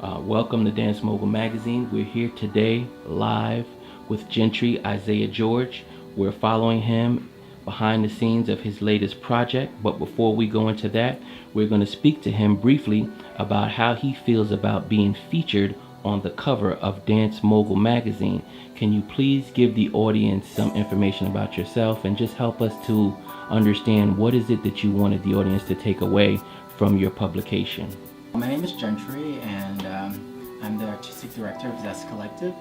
Welcome to Dance Mogul Magazine. We're here today live with Gentry Isaiah George. We're following him behind the scenes of his latest project. But before we go into that, we're going to speak to him briefly about how he feels about being featured on the cover of Dance Mogul Magazine. Can you please give the audience some information about yourself and just help us to understand what is it that you wanted the audience to take away from your publication? My name is Gentry, and I'm the artistic director of Zest Collective.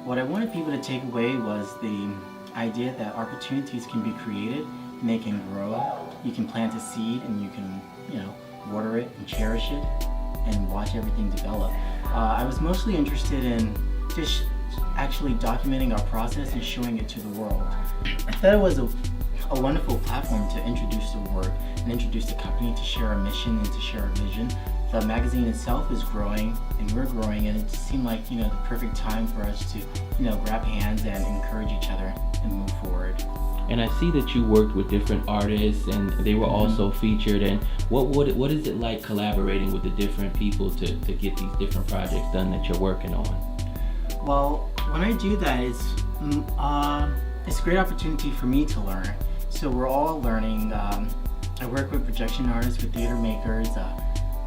What I wanted people to take away was the idea that opportunities can be created and they can grow. You can plant a seed and you can, water it and cherish it and watch everything develop. I was mostly interested in just actually documenting our process and showing it to the world. I thought it was a wonderful platform to introduce the work and introduce the company, to share our mission and to share our vision. The magazine itself is growing and we're growing, and it just seemed like the perfect time for us to grab hands and encourage each other and move forward. And I see that you worked with different artists and they were also featured. And what is it like collaborating with the different people to get these different projects done that you're working on? Well, when I do that, it's a great opportunity for me to learn. So we're all learning. I work with projection artists, with theater makers,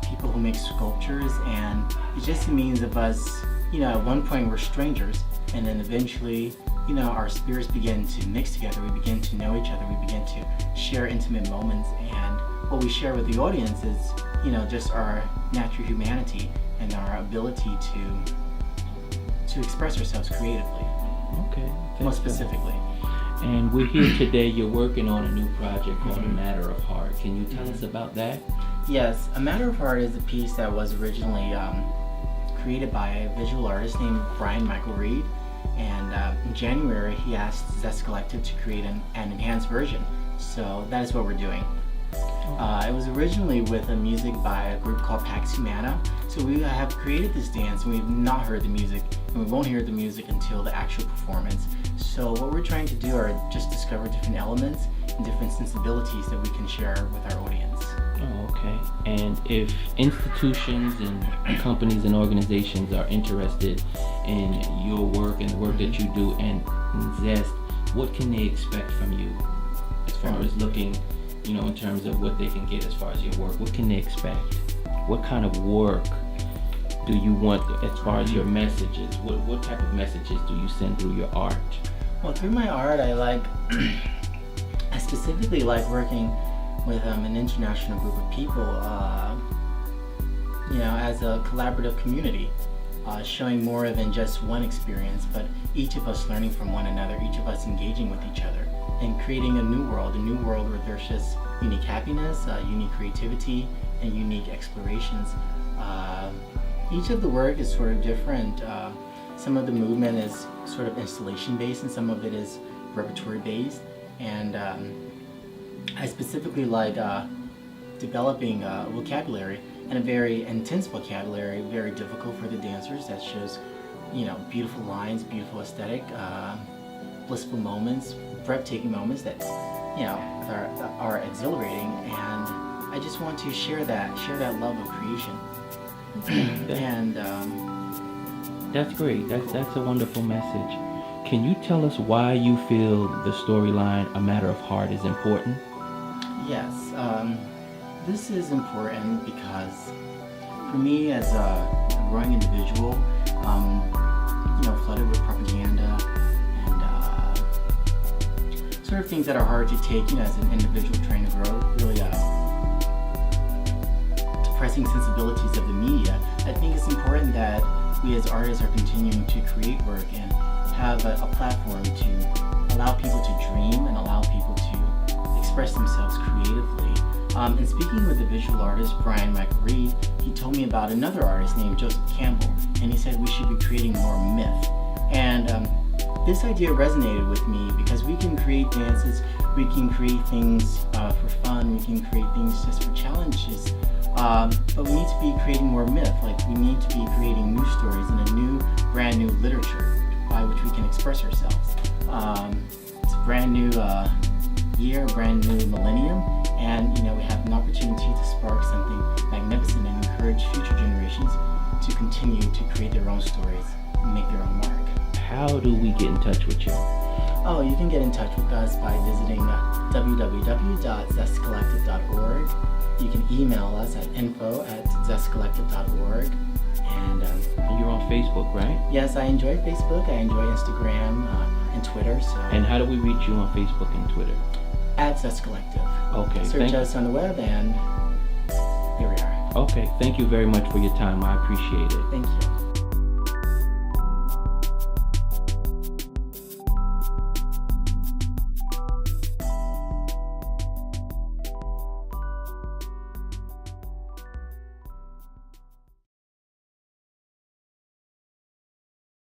people who make sculptures, and it's just a means of us, at one point we're strangers, and then eventually, our spirits begin to mix together, we begin to know each other, we begin to share intimate moments, and what we share with the audience is, just our natural humanity and our ability to express ourselves creatively. Okay. More specifically. And we're here today, you're working on a new project called A Matter of Heart. Can you tell us about that? Yes, A Matter of Heart is a piece that was originally created by a visual artist named Brian Michael Reed, and in January he asked Zest Collective to create an enhanced version, so that is what we're doing. It was originally with a music by a group called Pax Humana, so we have created this dance and we've not heard the music, and we won't hear the music until the actual performance. So what we're trying to do are just discover different elements and different sensibilities that we can share with our audience. Oh, okay. And if institutions and companies and organizations are interested in your work and the work that you do and Zest, what can they expect from you as far as looking, in terms of what they can get as far as your work? What can they expect? What kind of work do you want as far as your messages? What type of messages do you send through your art? Well, through my art, I specifically like working with an international group of people, as a collaborative community, showing more than just one experience, but each of us learning from one another, each of us engaging with each other, and creating a new world where there's just unique happiness, unique creativity, and unique explorations. Each of the work is sort of different. Some of the movement is sort of installation based, and some of it is repertory based, and I specifically like developing a vocabulary, and a very intense vocabulary, very difficult for the dancers, that shows, beautiful lines, beautiful aesthetic, blissful moments, breathtaking moments that, are exhilarating, and I just want to share that love of creation. And that's great. That's a wonderful message. Can you tell us why you feel the storyline A Matter of Heart is important? Yes, this is important because for me as a growing individual, flooded with propaganda and sort of things that are hard to take, as an individual trying to grow, really depressing sensibilities of the media, I think it's important that we as artists are continuing to create work and have a platform to allow people to dream and allow people to express themselves creatively. And speaking with the visual artist Brian Michael Reed, he told me about another artist named Joseph Campbell, and he said we should be creating more myth. And this idea resonated with me because we can create dances, we can create things for fun, we can create things just for challenges, but we need to be creating more myth. Like, we need to be creating new stories and a brand new literature by which we can express ourselves. It's a brand new year, a brand new millennium, and we have an opportunity to spark something magnificent and encourage future generations to continue continue to create their own stories, make their own mark. How do we get in touch with you? Oh, you can get in touch with us by visiting www.zestcollective.org. You can email us at info@zestcollective.org. And You're on Facebook, right? yes, I enjoy Facebook. I enjoy Instagram and Twitter. So And how do we reach you on Facebook and Twitter? at Zest Collective. Okay, Search us on the web, and here we are. Okay, thank you very much for your time. I appreciate it. Thank you.